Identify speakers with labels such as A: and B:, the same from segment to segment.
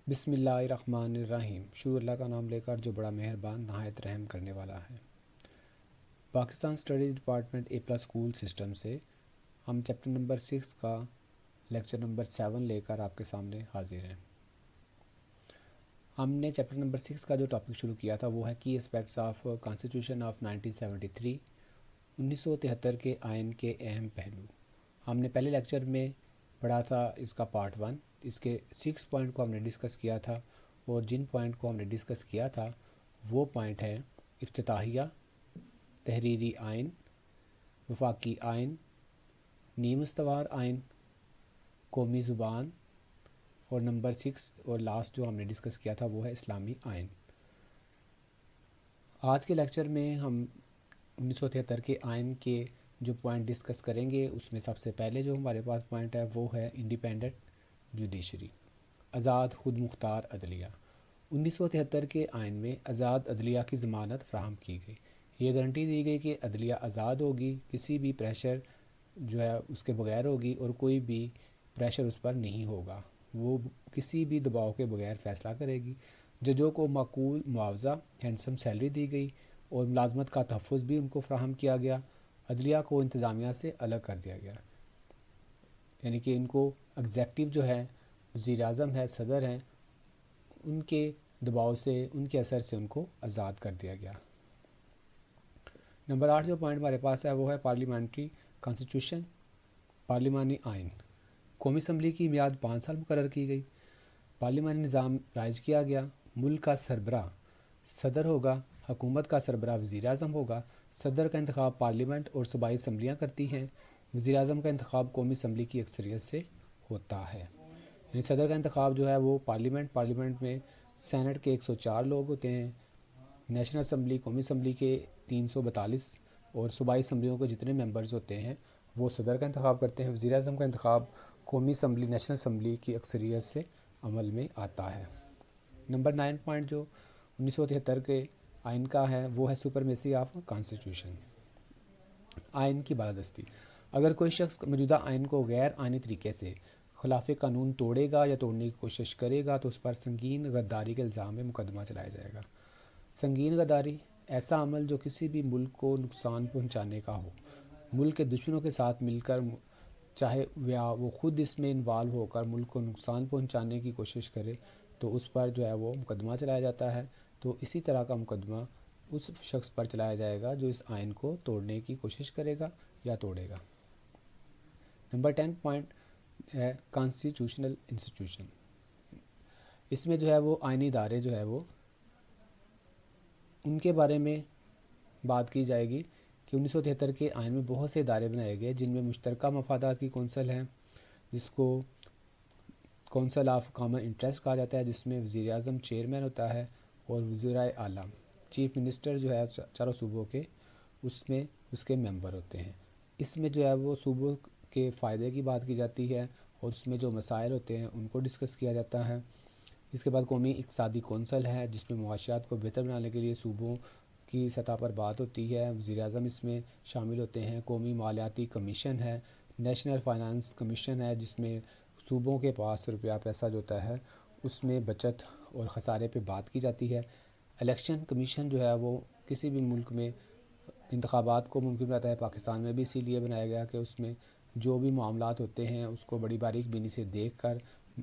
A: بسم اللہ الرحمن الرحیم۔ شروع اللہ کا نام لے کر جو بڑا مہربان نہایت رحم کرنے والا ہے۔ Pakistan studies department A+ school system سے ہم چیپٹر نمبر 6 کا لیکچر نمبر 7 لے کر آپ کے سامنے حاضر ہیں۔ ہم نے چیپٹر نمبر 6 کا جو ٹاپک شروع کیا تھا وہ ہے کی اسپیکٹس آف کانسٹیٹیوشن آف 1973، 1973 کے آئین کے اہم پہلو۔ ہم نے پہلے لیکچر میں پڑھا تھا اس کا پارٹ 1، اس کے 6 پوائنٹ کو ہم نے ڈسکس کیا تھا، اور جن پوائنٹ کو ہم نے ڈسکس کیا تھا وہ پوائنٹ ہے افتتاحیہ، تحریری آئین، وفاقی آئین، نیم استوار آئین، قومی زبان، اور نمبر 6 اور لاسٹ جو ہم نے ڈسکس کیا تھا وہ ہے اسلامی آئین۔ آج کے لیکچر میں ہم 1973 کے آئین کے جو پوائنٹ ڈسکس کریں گے اس میں سب سے پہلے جو ہمارے پاس پوائنٹ ہے وہ ہے انڈیپینڈنٹ جوڈیشری، آزاد خود مختار عدلیہ۔ 1973 کے آئین میں آزاد عدلیہ کی ضمانت فراہم کی گئی۔ یہ گارنٹی دی گئی کہ عدلیہ آزاد ہوگی، کسی بھی پریشر جو ہے اس کے بغیر ہوگی، اور کوئی بھی پریشر اس پر نہیں ہوگا، وہ کسی بھی دباؤ کے بغیر فیصلہ کرے گی۔ ججوں کو معقول معاوضہ، ہینڈسم سیلری دی گئی، اور ملازمت کا تحفظ بھی ان کو فراہم کیا گیا۔ عدلیہ کو انتظامیہ سے الگ کر دیا گیا، یعنی کہ ان کو ایگزیکٹو جو ہے، وزیر اعظم ہے، صدر ہیں، ان کے دباؤ سے، ان کے اثر سے ان کو آزاد کر دیا گیا۔ نمبر 8 جو پوائنٹ ہمارے پاس ہے وہ ہے پارلیمنٹری کانسٹیٹیوشن، پارلیمانی آئین۔ قومی اسمبلی کی میعاد 5 سال مقرر کی گئی، پارلیمانی نظام رائج کیا گیا۔ ملک کا سربراہ صدر ہوگا، حکومت کا سربراہ وزیر اعظم ہوگا۔ صدر کا انتخاب پارلیمنٹ اور صوبائی اسمبلیاں کرتی ہیں۔ وزیر اعظم کا انتخاب قومی اسمبلی کی اکثریت سے ہوتا ہے، یعنی صدر کا انتخاب جو ہے وہ پارلیمنٹ میں سینٹ کے 104 لوگ ہوتے ہیں، نیشنل اسمبلی قومی اسمبلی کے 342، اور صوبائی اسمبلیوں کے جتنے ممبرز ہوتے ہیں وہ صدر کا انتخاب کرتے ہیں۔ وزیر اعظم کا انتخاب قومی اسمبلی نیشنل اسمبلی کی اکثریت سے عمل میں آتا ہے۔ نمبر 9 پوائنٹ جو 1973 کے آئین کا ہے وہ ہے سپرمیسی آف کانسٹیٹیوشن، آئین کی بالادستی۔ اگر کوئی شخص موجودہ آئین کو غیر آئینی طریقے سے خلاف قانون توڑے گا یا توڑنے کی کوشش کرے گا تو اس پر سنگین غداری کے الزام میں مقدمہ چلایا جائے گا۔ سنگین غداری ایسا عمل جو کسی بھی ملک کو نقصان پہنچانے کا ہو، ملک کے دشمنوں کے ساتھ مل کر، چاہے وہ خود اس میں انوالو ہو کر ملک کو نقصان پہنچانے کی کوشش کرے، تو اس پر جو ہے وہ مقدمہ چلایا جاتا ہے۔ تو اسی طرح کا مقدمہ اس شخص پر چلایا جائے گا جو اس آئین کو توڑنے کی کوشش کرے گا یا توڑے گا۔ نمبر 10 پوائنٹ ہے کانسٹیٹیوشنل انسٹیٹیوشن۔ اس میں جو ہے وہ آئینی ادارے جو ہے وہ ان کے بارے میں بات کی جائے گی کہ 1973 کے آئین میں بہت سے ادارے بنائے گئے جن میں مشترکہ مفادات کی کونسل ہے، جس کو کونسل آف کامن انٹرسٹ کہا جاتا ہے، جس میں وزیر اعظم چیئرمین ہوتا ہے، اور وزرائے اعلیٰ چیف منسٹر جو ہے چاروں صوبوں کے، اس میں اس کے ممبر ہوتے ہیں۔ اس میں جو ہے وہ صوبوں کے فائدے کی بات کی جاتی ہے، اور اس میں جو مسائل ہوتے ہیں ان کو ڈسکس کیا جاتا ہے۔ اس کے بعد قومی اقتصادی کونسل ہے جس میں معاشیات کو بہتر بنانے کے لیے صوبوں کی سطح پر بات ہوتی ہے، وزیر اعظم اس میں شامل ہوتے ہیں۔ قومی مالیاتی کمیشن ہے، نیشنل فائنانس کمیشن ہے جس میں صوبوں کے پاس روپیہ پیسہ جو ہوتا ہے اس میں بچت اور خسارے پہ بات کی جاتی ہے۔ الیکشن کمیشن جو ہے وہ کسی بھی ملک میں انتخابات کو ممکن بناتا ہے، پاکستان میں بھی اسی لیے بنایا گیا کہ اس میں جو بھی معاملات ہوتے ہیں اس کو بڑی باریک بینی سے دیکھ کر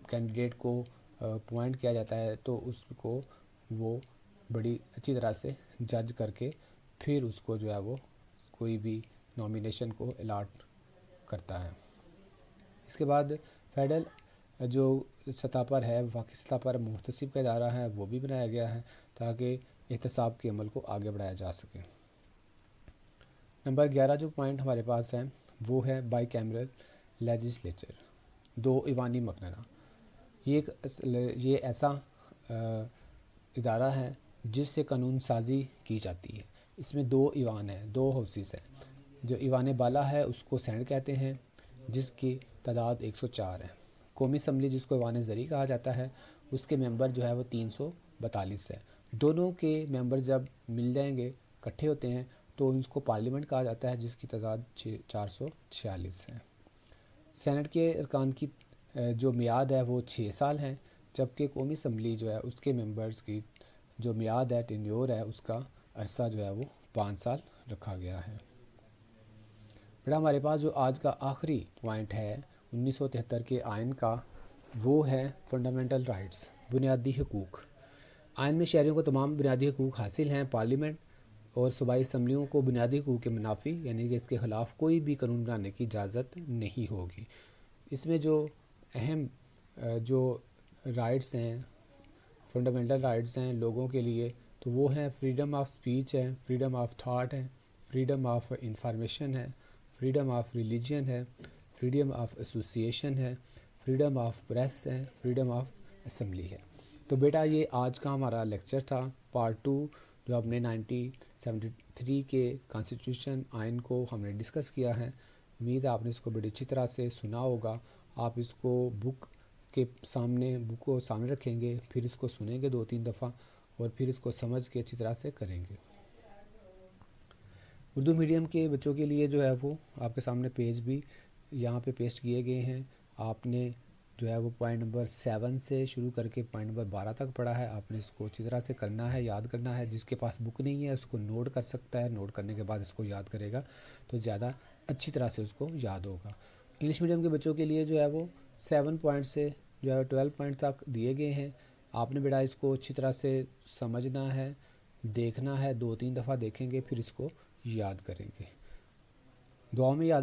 A: کینڈیڈیٹ کو پوائنٹ کیا جاتا ہے، تو اس کو وہ بڑی اچھی طرح سے جج کر کے پھر اس کو جو ہے وہ کوئی بھی نامینیشن کو الاٹ کرتا ہے۔ اس کے بعد فیڈرل جو سطح پر ہے، وفاقی سطح پر محتسب کا ادارہ ہے، وہ بھی بنایا گیا ہے تاکہ احتساب کے عمل کو آگے بڑھایا جا سکے۔ نمبر 11 جو پوائنٹ ہمارے پاس ہے وہ ہے بائی کیمرل لیجسلیچر، دو ایوانی مقننہ۔ یہ ایسا ادارہ ہے جس سے قانون سازی کی جاتی ہے۔ اس میں 2 ایوان ہیں، 2 ہاؤسز ہیں۔ جو ایوان بالا ہے اس کو سینٹ کہتے ہیں، جس کی تعداد 104 ہے۔ قومی اسمبلی جس کو ایوان زرعی کہا جاتا ہے، اس کے ممبر جو ہے وہ 342 ہے۔ دونوں کے ممبر جب مل جائیں گے، اکٹھے ہوتے ہیں، تو اس کو پارلیمنٹ کہا جاتا ہے جس کی تعداد 446 ہے۔ سینٹ کے ارکان کی جو میعاد ہے وہ 6 سال ہیں، جبکہ قومی اسمبلی جو ہے اس کے ممبرز کی جو میعاد ہے ٹینیور ہے اس کا عرصہ جو ہے وہ 5 سال رکھا گیا ہے۔ بیٹا ہمارے پاس جو آج کا آخری پوائنٹ ہے 1973 کے آئین کا، وہ ہے فنڈامنٹل رائٹس، بنیادی حقوق۔ آئین میں شہریوں کو تمام بنیادی حقوق حاصل ہیں۔ پارلیمنٹ اور صوبائی اسمبلیوں کو بنیادی حقوق کے منافی یعنی کہ اس کے خلاف کوئی بھی قانون بنانے کی اجازت نہیں ہوگی۔ اس میں جو اہم جو رائٹس ہیں، فنڈامنٹل رائٹس ہیں لوگوں کے لیے، تو وہ ہیں فریڈم آف سپیچ ہے، فریڈم آف تھاٹ ہے، فریڈم آف انفارمیشن ہے، فریڈم آف ریلیجن ہے، فریڈم آف ایسوسیشن ہے، فریڈم آف پریس ہے، فریڈم آف اسمبلی ہے۔ تو بیٹا یہ آج کا ہمارا لیکچر تھا، پارٹ 2، جو ہم نے 1973 کے کانسٹیٹیوشن آئین کو ہم نے ڈسکس کیا ہے۔ امید ہے آپ نے اس کو بڑی اچھی طرح سے سنا ہوگا۔ آپ اس کو بک کو سامنے رکھیں گے، پھر اس کو سنیں گے 2-3 دفعہ، اور پھر اس کو سمجھ کے اچھی طرح سے کریں گے۔ اردو میڈیم کے بچوں کے لیے جو ہے وہ آپ کے سامنے پیج بھی یہاں پہ پیسٹ کیے گئے ہیں۔ آپ نے جو ہے وہ پوائنٹ نمبر 7 سے شروع کر کے پوائنٹ نمبر 12 تک پڑھا ہے۔ آپ نے اس کو اچھی طرح سے کرنا ہے، یاد کرنا ہے۔ جس کے پاس بک نہیں ہے اس کو نوٹ کر سکتا ہے، نوٹ کرنے کے بعد اس کو یاد کرے گا تو زیادہ اچھی طرح سے اس کو یاد ہوگا۔ انگلش میڈیم کے بچوں کے لیے جو ہے وہ 7 پوائنٹ سے جو ہے 12 پوائنٹ تک دیے گئے ہیں۔ آپ نے بیٹا اس کو اچھی طرح سے سمجھنا ہے، دیکھنا ہے، 2-3 دفعہ دیکھیں گے، پھر اس کو یاد کریں گے۔ دعاؤں میں یاد